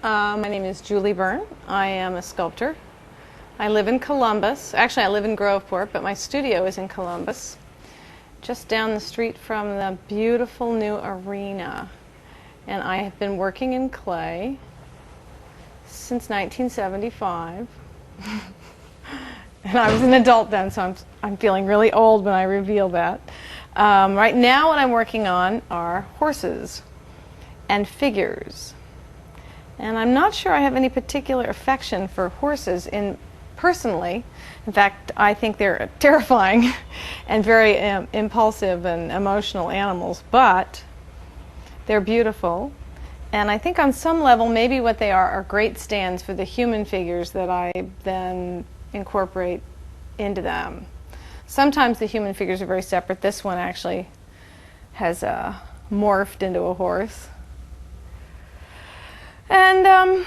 My name is Julie Byrne. I am a sculptor. I live in Columbus. Actually, I live in Groveport, but my studio is in Columbus, just down the street from the beautiful new arena. And I have been working in clay since 1975. And I was an adult then, so I'm feeling really old when I reveal that. Right now what I'm working on are horses and figures. And I'm not sure I have any particular affection for horses personally. In fact, I think they're terrifying and very impulsive and emotional animals, but they're beautiful. And I think on some level, maybe what they are great stands for the human figures that I then incorporate into them. Sometimes the human figures are very separate. This one actually has morphed into a horse. And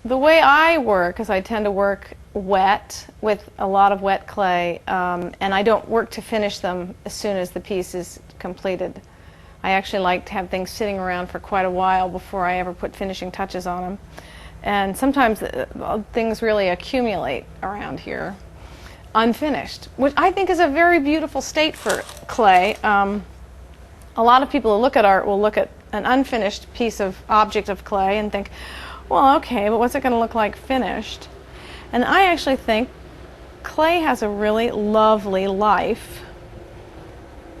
the way I work is I tend to work wet with a lot of wet clay, and I don't work to finish them as soon as the piece is completed. I actually like to have things sitting around for quite a while before I ever put finishing touches on them. And sometimes things really accumulate around here, unfinished, which I think is a very beautiful state for clay. A lot of people who look at art will look at an unfinished object of clay and think, well, okay, but what's it going to look like finished? And I actually think clay has a really lovely life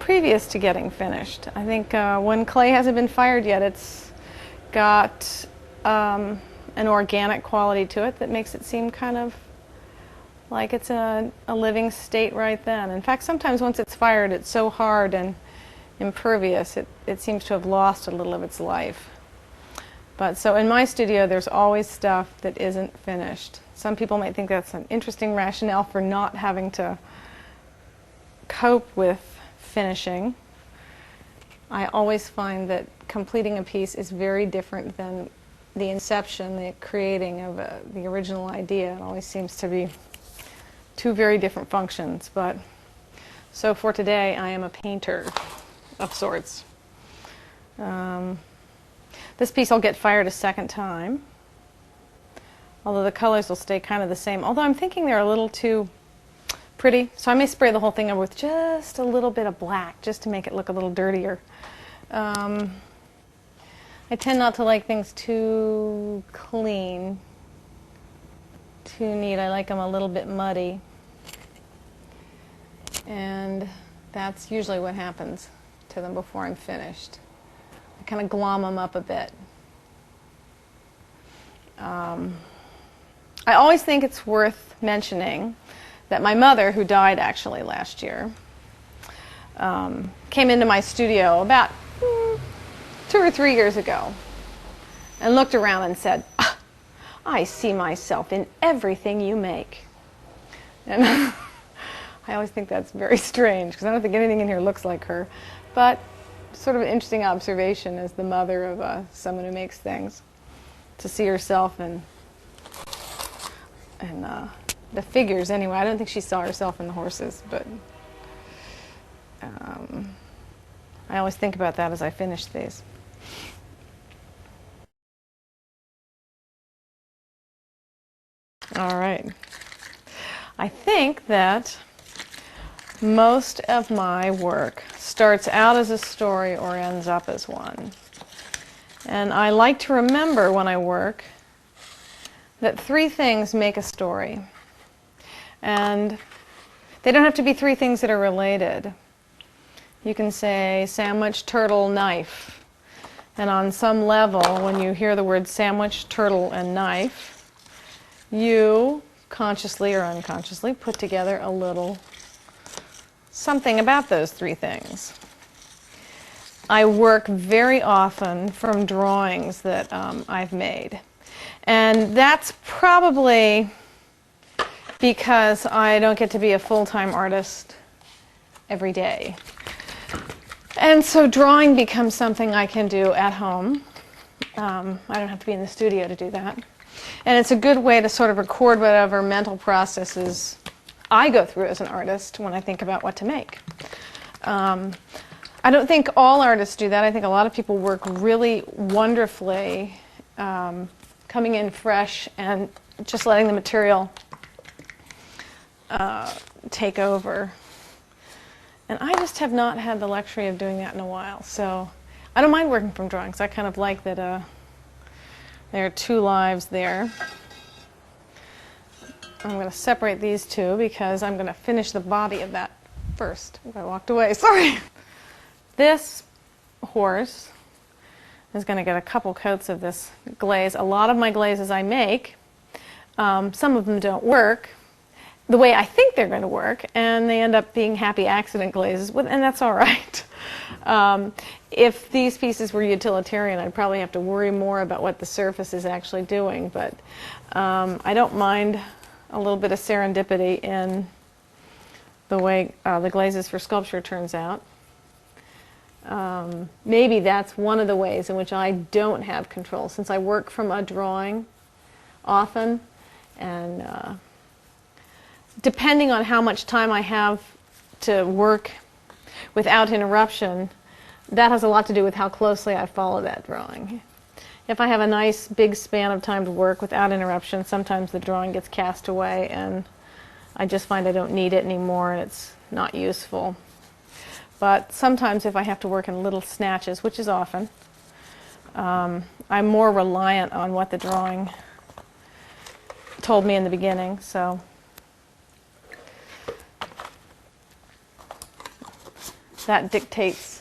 previous to getting finished. I think when clay hasn't been fired yet, it's got an organic quality to it that makes it seem kind of like it's a living state right then. In fact, sometimes once it's fired, it's so hard and impervious, it seems to have lost a little of its life. But so in my studio, there's always stuff that isn't finished. Some people might think that's an interesting rationale for not having to cope with finishing. I always find that completing a piece is very different than the inception, the creating of the original idea. It always seems to be two very different functions. But so for today, I am a painter of sorts. This piece I'll get fired a second time, although the colors will stay kind of the same. Although I'm thinking they're a little too pretty, so I may spray the whole thing over with just a little bit of black, just to make it look a little dirtier. I tend not to like things too clean, too neat. I like them a little bit muddy. And that's usually what happens to them before I'm finished. I kind of glom them up a bit. I always think it's worth mentioning that my mother, who died actually last year, came into my studio about 2 or 3 years ago and looked around and said, "I see myself in everything you make." And I always think that's very strange because I don't think anything in here looks like her. But sort of an interesting observation as the mother of someone who makes things, to see herself in the figures anyway. I don't think she saw herself in the horses, but I always think about that as I finish these. All right. I think that most of my work starts out as a story or ends up as one. And I like to remember when I work that 3 things make a story. And they don't have to be 3 things that are related. You can say sandwich, turtle, knife. And on some level, when you hear the word sandwich, turtle, and knife, you consciously or unconsciously put together a little something about those 3 things. I work very often from drawings that I've made. And that's probably because I don't get to be a full-time artist every day. And so drawing becomes something I can do at home. I don't have to be in the studio to do that. And it's a good way to sort of record whatever mental processes I go through as an artist when I think about what to make. I don't think all artists do that. I think a lot of people work really wonderfully coming in fresh and just letting the material take over. And I just have not had the luxury of doing that in a while. So I don't mind working from drawings. I kind of like that there are two lives there. I'm going to separate these two because I'm going to finish the body of that first. I walked away, sorry. This horse is going to get a couple coats of this glaze. A lot of my glazes I make, some of them don't work the way I think they're going to work, and they end up being happy accident glazes, and that's all right. If these pieces were utilitarian, I'd probably have to worry more about what the surface is actually doing, but I don't mind a little bit of serendipity in the way the glazes for sculpture turns out. Maybe that's one of the ways in which I don't have control, since I work from a drawing often, and depending on how much time I have to work without interruption, that has a lot to do with how closely I follow that drawing. If I have a nice big span of time to work without interruption, sometimes the drawing gets cast away and I just find I don't need it anymore and it's not useful. But sometimes if I have to work in little snatches, which is often, I'm more reliant on what the drawing told me in the beginning. So that dictates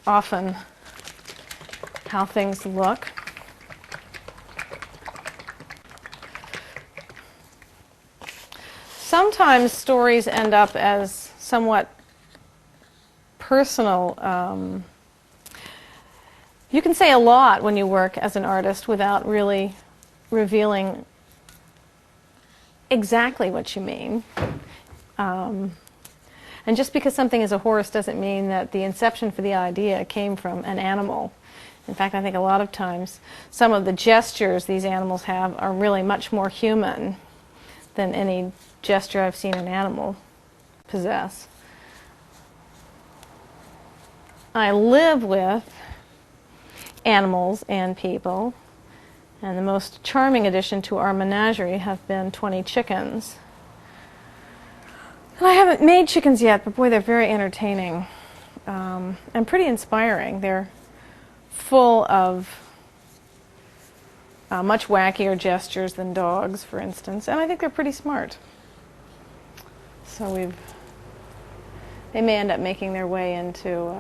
often how things look. Sometimes stories end up as somewhat personal. You can say a lot when you work as an artist without really revealing exactly what you mean. And just because something is a horse doesn't mean that the inception for the idea came from an animal. In fact, I think a lot of times some of the gestures these animals have are really much more human than any gesture I've seen an animal possess. I live with animals and people, and the most charming addition to our menagerie have been 20 chickens. And I haven't made chickens yet, but boy, they're very entertaining and pretty inspiring. They're full of much wackier gestures than dogs, for instance, and I think they're pretty smart. So they may end up making their way into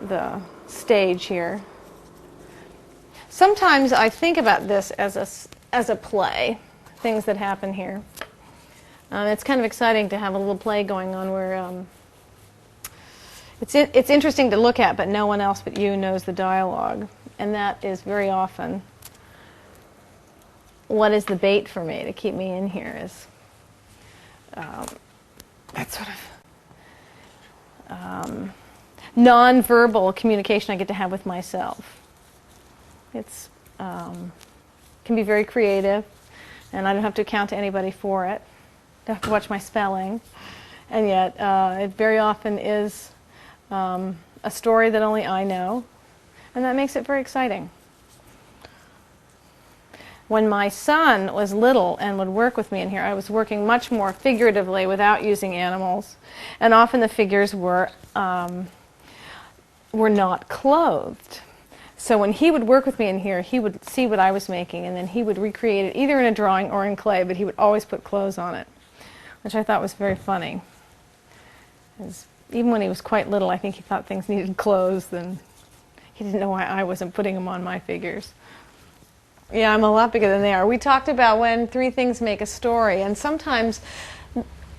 the stage here. Sometimes I think about this as a play, things that happen here. It's kind of exciting to have a little play going on where it's interesting to look at, but no one else but you knows the dialogue. And that is very often what is the bait for me to keep me in here, is that sort of non-verbal communication I get to have with myself. It's can be very creative, and I don't have to account to anybody for it. I have to watch my spelling, and yet it very often is a story that only I know, and that makes it very exciting. When my son was little and would work with me in here, I was working much more figuratively without using animals, and often the figures were not clothed. So when he would work with me in here, he would see what I was making, and then he would recreate it either in a drawing or in clay, but he would always put clothes on it, which I thought was very funny. Even when he was quite little, I think he thought things needed clothes, and he didn't know why I wasn't putting them on my figures. Yeah, I'm a lot bigger than they are. We talked about when three things make a story, and sometimes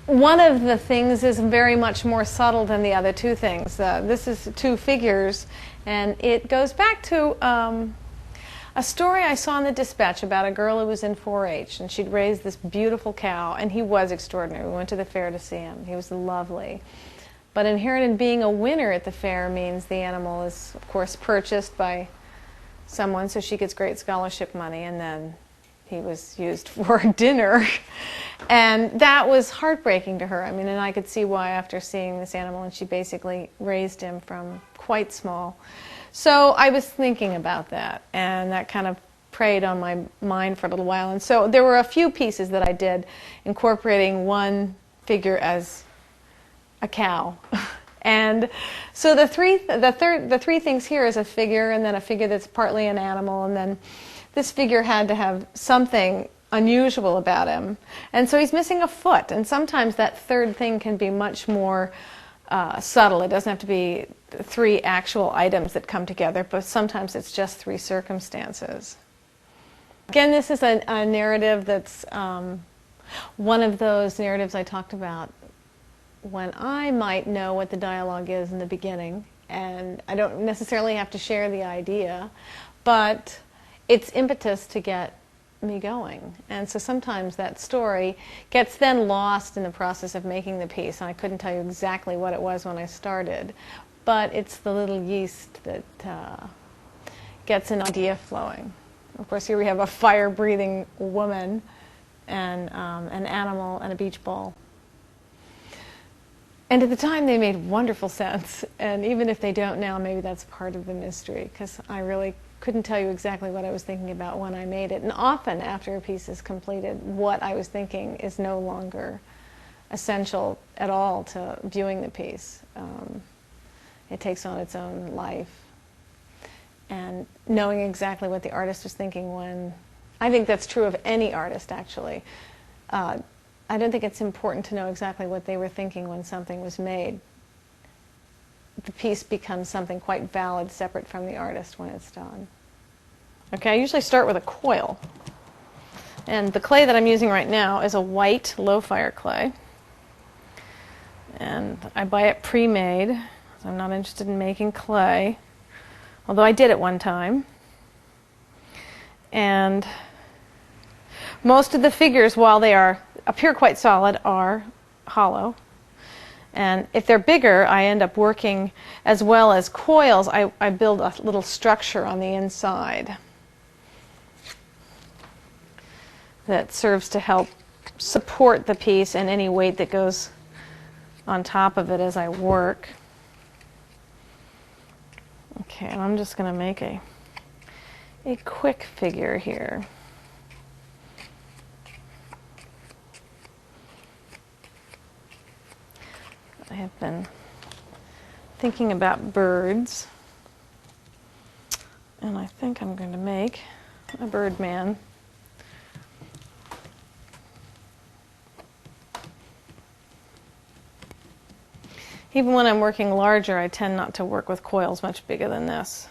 one of the things is very much more subtle than the other two things. This is two figures, and it goes back to a story I saw in the Dispatch about a girl who was in 4-H, and she'd raised this beautiful cow, and he was extraordinary. We went to the fair to see him. He was lovely. But inherent in being a winner at the fair means the animal is, of course, purchased by someone, so she gets great scholarship money, and then he was used for dinner. And that was heartbreaking to her. I mean, and I could see why after seeing this animal, and she basically raised him from quite small. So I was thinking about that, and that kind of preyed on my mind for a little while. And so there were a few pieces that I did incorporating one figure as a cow. And so the three things here is a figure, and then a figure that's partly an animal, and then this figure had to have something unusual about him. And so he's missing a foot, and sometimes that third thing can be much more subtle. It doesn't have to be three actual items that come together, but sometimes it's just three circumstances. Again, this is a narrative that's one of those narratives I talked about when I might know what the dialogue is in the beginning, and I don't necessarily have to share the idea, but it's impetus to get me going. And so sometimes that story gets then lost in the process of making the piece, and I couldn't tell you exactly what it was when I started, but it's the little yeast that gets an idea flowing. Of course, here we have a fire-breathing woman and an animal and a beach ball. And at the time, they made wonderful sense. And even if they don't now, maybe that's part of the mystery, because I really couldn't tell you exactly what I was thinking about when I made it. And often, after a piece is completed, what I was thinking is no longer essential at all to viewing the piece. It takes on its own life. And knowing exactly what the artist was thinking when... I think that's true of any artist, actually. I don't think it's important to know exactly what they were thinking when something was made. The piece becomes something quite valid, separate from the artist when it's done. Okay, I usually start with a coil. And the clay that I'm using right now is a white low-fire clay. And I buy it pre-made, so I'm not interested in making clay, although I did at one time. And most of the figures, while they appear quite solid, are hollow. And if they're bigger, I end up working, as well as coils, I build a little structure on the inside that serves to help support the piece and any weight that goes on top of it as I work. Okay, and I'm just going to make a quick figure here. I have been thinking about birds, and I think I'm going to make a bird man. Even when I'm working larger, I tend not to work with coils much bigger than this.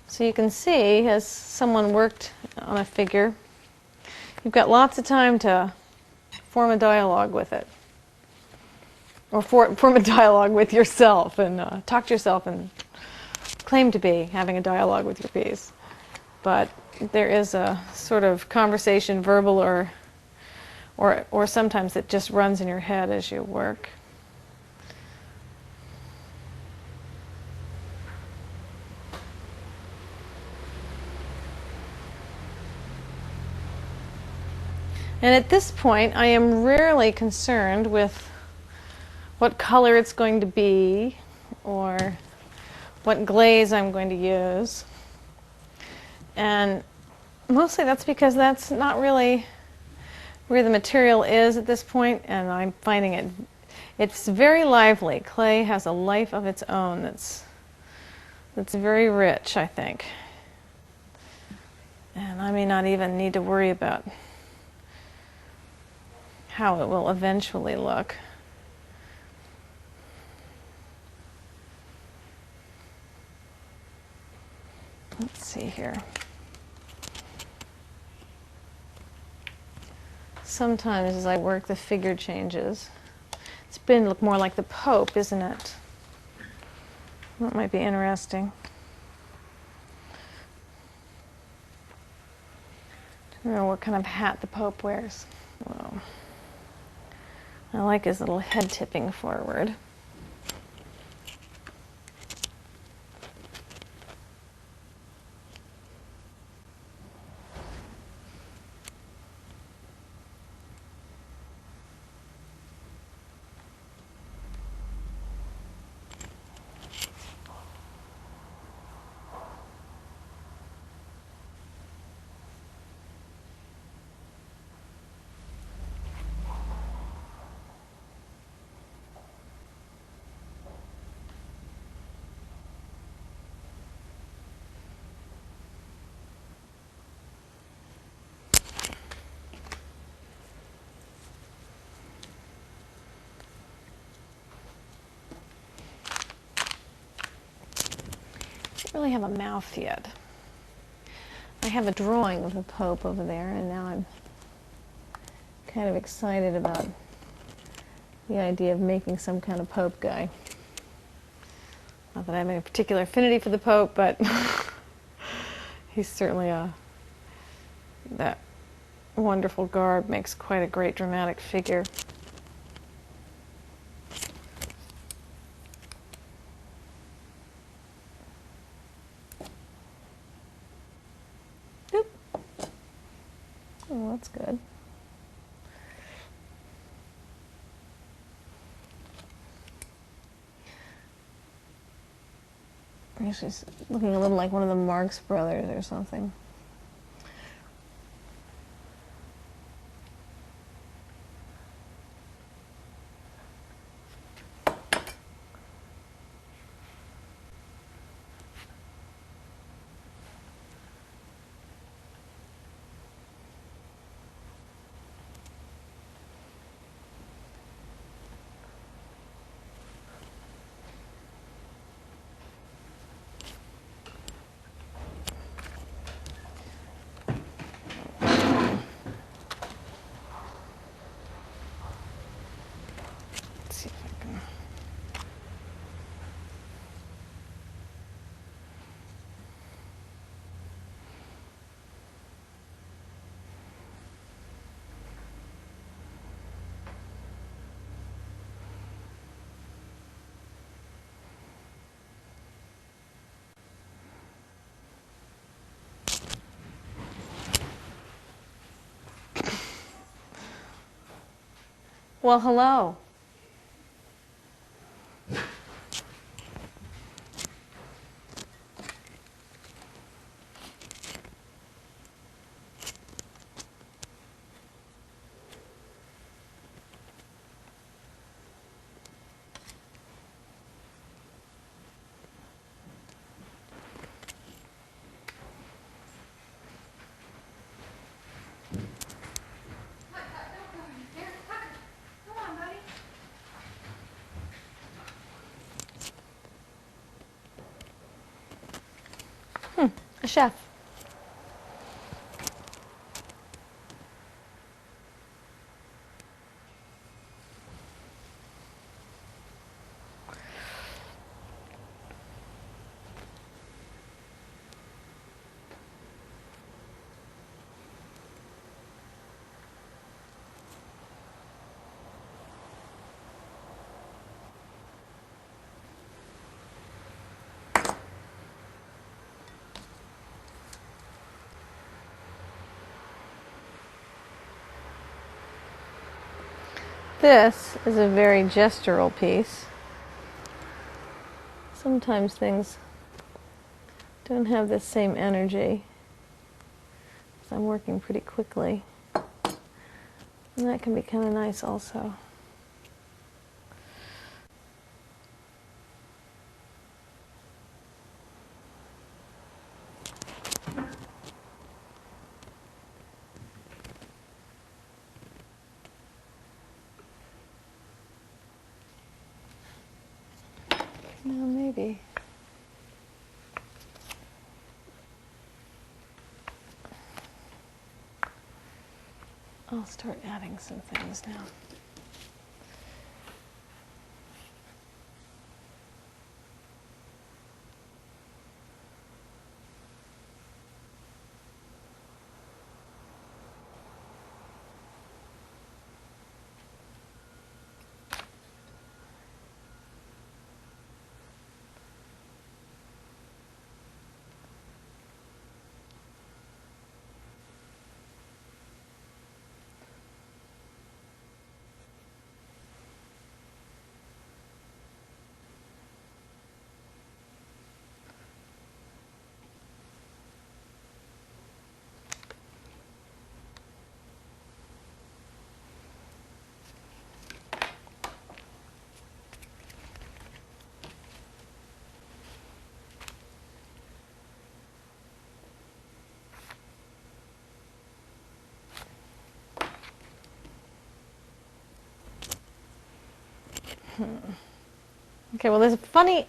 So you can see, as someone worked on a figure, you've got lots of time to form a dialogue with it. Or form a dialogue with yourself and talk to yourself and claim to be having a dialogue with your piece. But there is a sort of conversation, verbal or sometimes it just runs in your head as you work. And at this point, I am rarely concerned with what color it's going to be or what glaze I'm going to use. And mostly that's because that's not really where the material is at this point, and I'm finding it's very lively. Clay has a life of its own that's very rich, I think. And I may not even need to worry about how it will eventually look. Let's see here. Sometimes as I work, the figure changes. It's been look more like the Pope, isn't it? That might be interesting. I don't know what kind of hat the Pope wears. Well, I like his little head tipping forward. really have a mouth yet. I have a drawing of the Pope over there, and now I'm kind of excited about the idea of making some kind of Pope guy. Not that I have any particular affinity for the Pope, but he's certainly that wonderful garb makes quite a great dramatic figure. Oop. Oh, that's good. She's looking a little like one of the Marx Brothers or something. Well, hello. A chef. This is a very gestural piece. Sometimes things don't have the same energy, so I'm working pretty quickly. And that can be kind of nice also. Now maybe. I'll start adding some things now. Okay, well, there's a funny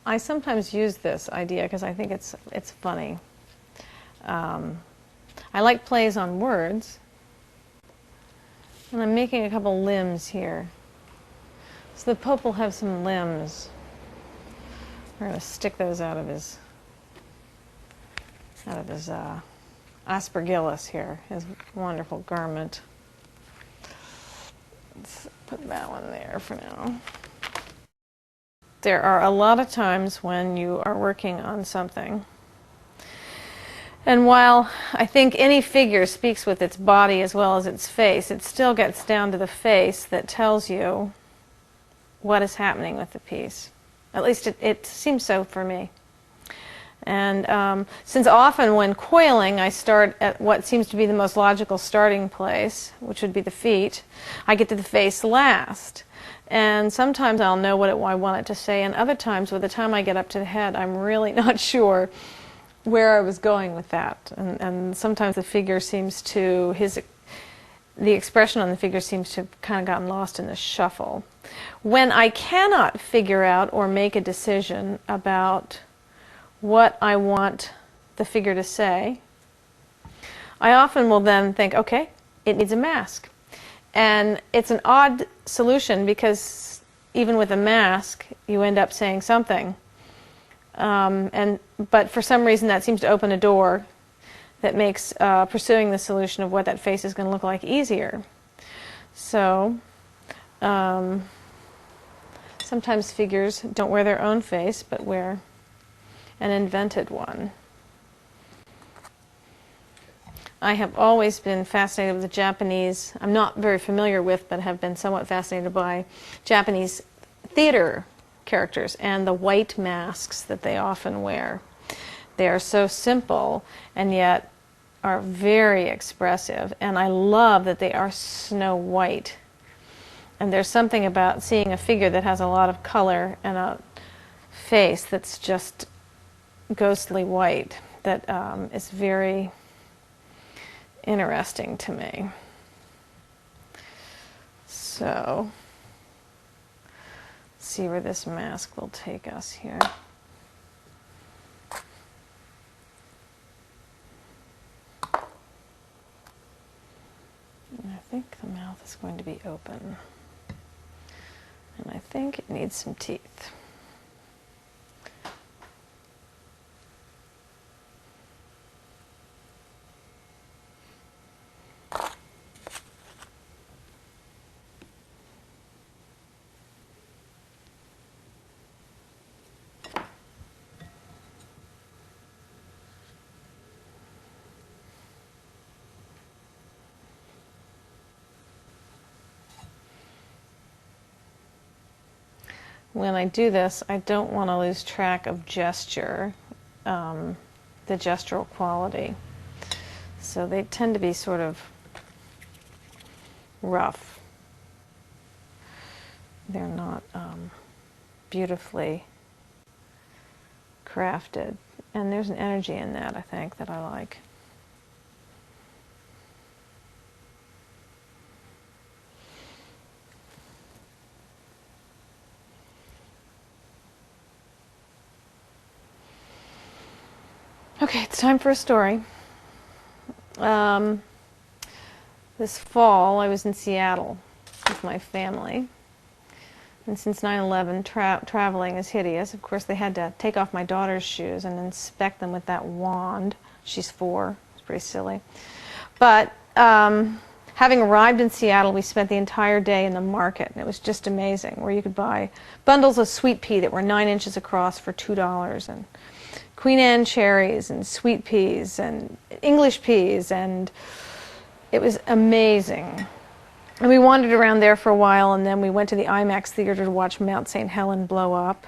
I sometimes use this idea because I think it's funny. I like plays on words, and I'm making a couple limbs here. So the Pope will have some limbs. We're going to stick those out of his aspergillus here, his wonderful garment. Let's put that one there for now. There are a lot of times when you are working on something, and while I think any figure speaks with its body as well as its face, it still gets down to the face that tells you what is happening with the piece. At least it seems so for me. And since often when coiling I start at what seems to be the most logical starting place, which would be the feet, I get to the face last. And sometimes I'll know what I want it to say, and other times, by the time I get up to the head, I'm really not sure where I was going with that. And sometimes the figure seems to, the expression on the figure seems to have kind of gotten lost in the shuffle. When I cannot figure out or make a decision about what I want the figure to say, I often will then think, okay, it needs a mask. And it's an odd solution because even with a mask, you end up saying something. But for some reason that seems to open a door that makes pursuing the solution of what that face is going to look like easier. So sometimes figures don't wear their own face, but wear an invented one. I have always been fascinated with the Japanese, I'm not very familiar with, but have been somewhat fascinated by Japanese theater characters and the white masks that they often wear. They are so simple and yet are very expressive, and I love that they are snow white. And there's something about seeing a figure that has a lot of color and a face that's just ghostly white that is very interesting to me. So, let's see where this mask will take us here. And I think the mouth is going to be open. And I think it needs some teeth. When I do this, I don't want to lose track of gesture, the gestural quality. So they tend to be sort of rough. They're not beautifully crafted. And there's an energy in that, I think, that I like. Okay, it's time for a story. This fall, I was in Seattle with my family. And since 9/11, traveling is hideous. Of course, they had to take off my daughter's shoes and inspect them with that wand. She's 4. It's pretty silly. But having arrived in Seattle, we spent the entire day in the market. And it was just amazing, where you could buy bundles of sweet pea that were 9 inches across for $2. And Queen Anne cherries and sweet peas and English peas, and it was amazing. And we wandered around there for a while, and then we went to the IMAX theater to watch Mount St. Helens blow up.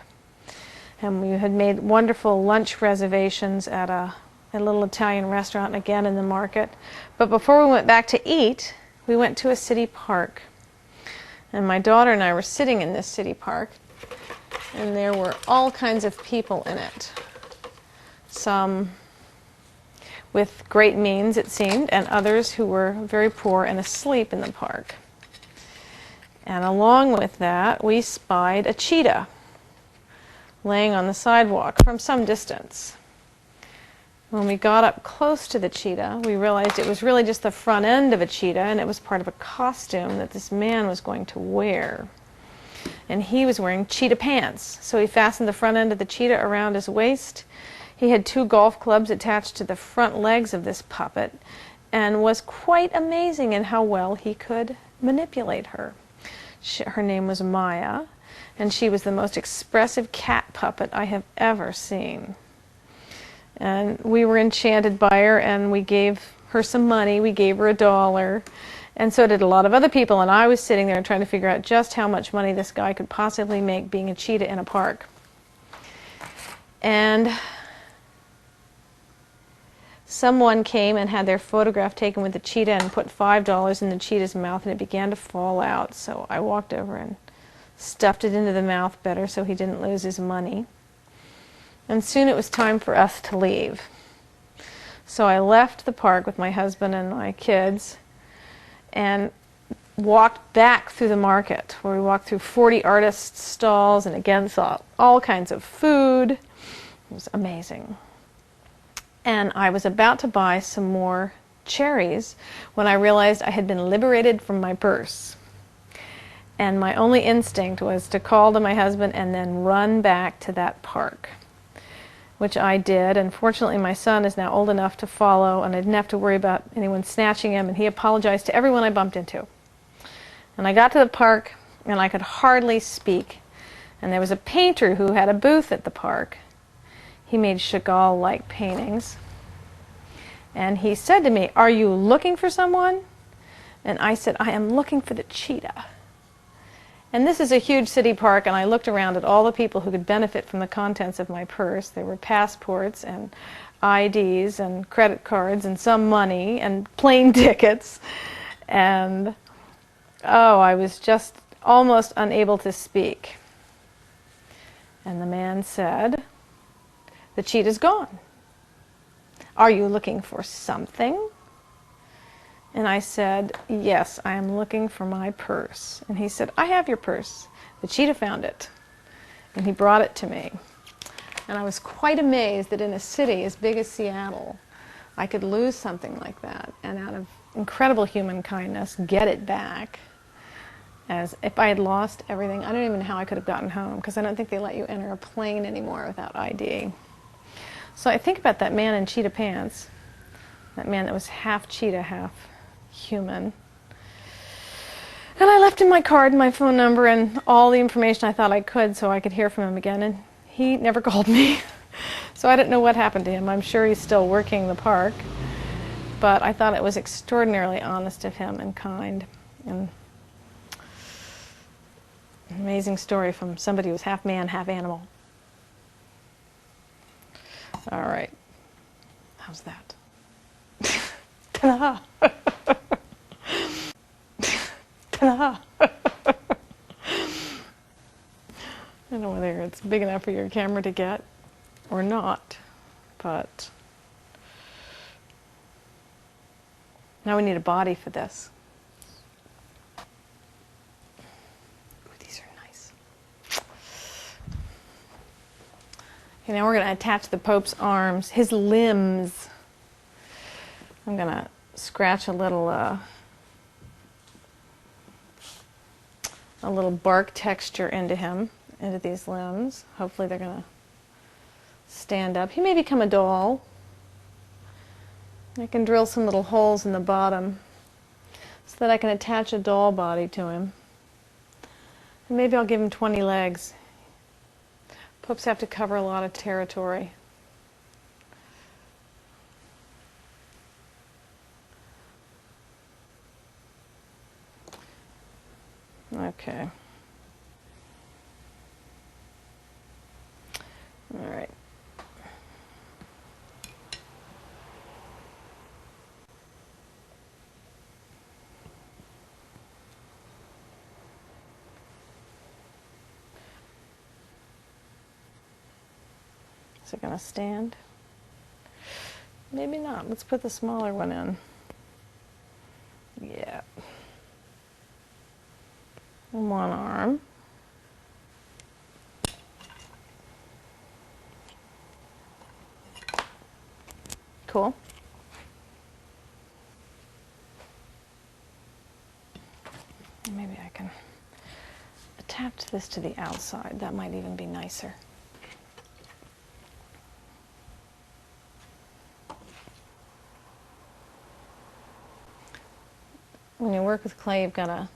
And we had made wonderful lunch reservations at a little Italian restaurant, again in the market. But before we went back to eat, we went to a city park. And my daughter and I were sitting in this city park, and there were all kinds of people in it. Some with great means, it seemed, and others who were very poor and asleep in the park. And along with that, we spied a cheetah laying on the sidewalk from some distance. When we got up close to the cheetah, we realized it was really just the front end of a cheetah, and it was part of a costume that this man was going to wear. And he was wearing cheetah pants. So he fastened the front end of the cheetah around his waist. He had 2 golf clubs attached to the front legs of this puppet, and was quite amazing in how well he could manipulate her. Her name was Maya, and she was the most expressive cat puppet I have ever seen. And we were enchanted by her, and we gave her some money. We gave her $1, and so did a lot of other people. And I was sitting there trying to figure out just how much money this guy could possibly make being a cheetah in a park. And someone came and had their photograph taken with the cheetah and put $5 in the cheetah's mouth, and it began to fall out. So I walked over and stuffed it into the mouth better so he didn't lose his money. And soon it was time for us to leave. So I left the park with my husband and my kids and walked back through the market, where we walked through 40 artists' stalls and again saw all kinds of food. It was amazing. And I was about to buy some more cherries when I realized I had been liberated from my purse. And my only instinct was to call to my husband and then run back to that park, which I did. And fortunately my son is now old enough to follow, and I didn't have to worry about anyone snatching him, and he apologized to everyone I bumped into. And I got to the park and I could hardly speak, and there was a painter who had a booth at the park. He made Chagall-like paintings, and he said to me, "Are you looking for someone?" And I said, "I am looking for the cheetah." And this is a huge city park, and I looked around at all the people who could benefit from the contents of my purse. There were passports and IDs and credit cards and some money and plane tickets. And, oh, I was just almost unable to speak. And the man said, "The cheetah's gone. Are you looking for something?" And I said, "Yes, I am looking for my purse." And he said, "I have your purse. The cheetah found it." And he brought it to me. And I was quite amazed that in a city as big as Seattle, I could lose something like that, and out of incredible human kindness, get it back. As if I had lost everything. I don't even know how I could have gotten home, because I don't think they let you enter a plane anymore without ID. So I think about that man in cheetah pants, that man that was half cheetah, half human. And I left him my card and my phone number and all the information I thought I could so I could hear from him again, and he never called me. So I don't know what happened to him. I'm sure he's still working the park, but I thought it was extraordinarily honest of him and kind, and an amazing story from somebody who was half man, half animal. All right, how's that? Ta-da! Ta-da! I don't know whether it's big enough for your camera to get or not, but now we need a body for this. Ooh, these are nice. Okay, now we're going to attach the Pope's arms, his limbs. I'm going to scratch a little bark texture into him, into these limbs. Hopefully they're going to stand up. He may become a doll. I can drill some little holes in the bottom so that I can attach a doll body to him. And maybe I'll give him 20 legs. Popes have to cover a lot of territory. Okay. All right. Is it going to stand? Maybe not. Let's put the smaller one in. Yeah. One arm. Cool. Maybe I can attach this to the outside. That might even be nicer. When you work with clay, you've got to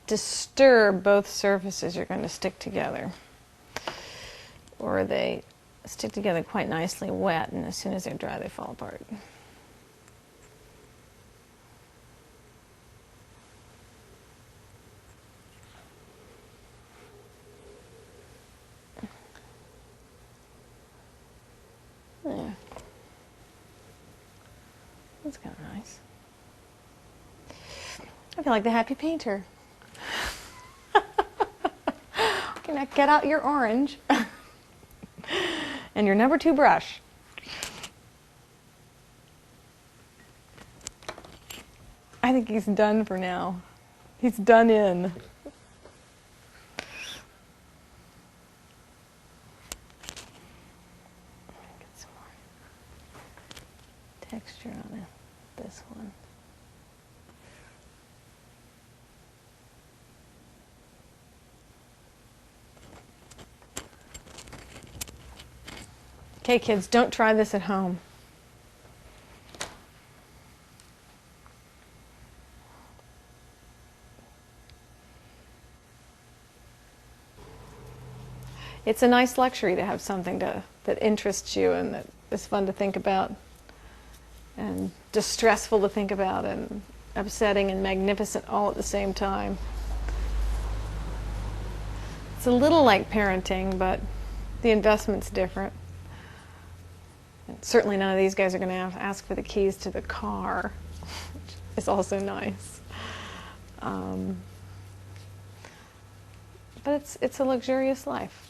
disturb both surfaces you're going to stick together, or they stick together quite nicely wet, and as soon as they're dry they fall apart. Yeah. That's kind of nice. I feel like the happy painter. Okay, now get out your orange and your number 2 brush. I think he's done for now. He's done in. Get some more texture on this one. Okay, kids, don't try this at home. It's a nice luxury to have something that interests you and that is fun to think about and distressful to think about and upsetting and magnificent all at the same time. It's a little like parenting, but the investment's different. And certainly none of these guys are going to ask for the keys to the car, which is also nice. But it's a luxurious life.